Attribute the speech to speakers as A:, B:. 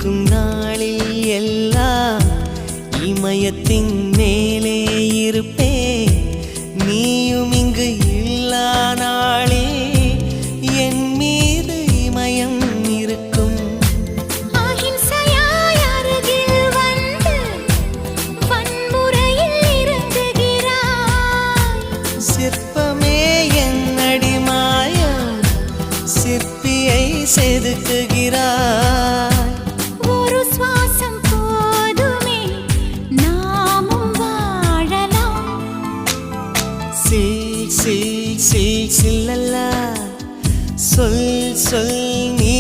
A: இருக்கும் நாளில் எல்லாம் இமயத்தின் மேலே இருப்பே. நீயும் இங்கு இல்லா நாளே என் மீது இமயம் இருக்கும்.
B: அஹிம்சையாய் அருகில் வந்து வன்முறையில் இறங்குகிறாய்.
A: சிற்பமே என் அடிமாயா சிற்பியை செதுக்குகிறாய்.
B: ஒரு சுவாசம் போதுமே நாமும் வாழலாம்.
A: சில் சில் சில் சில்லல்லா சொல் சொல் நீ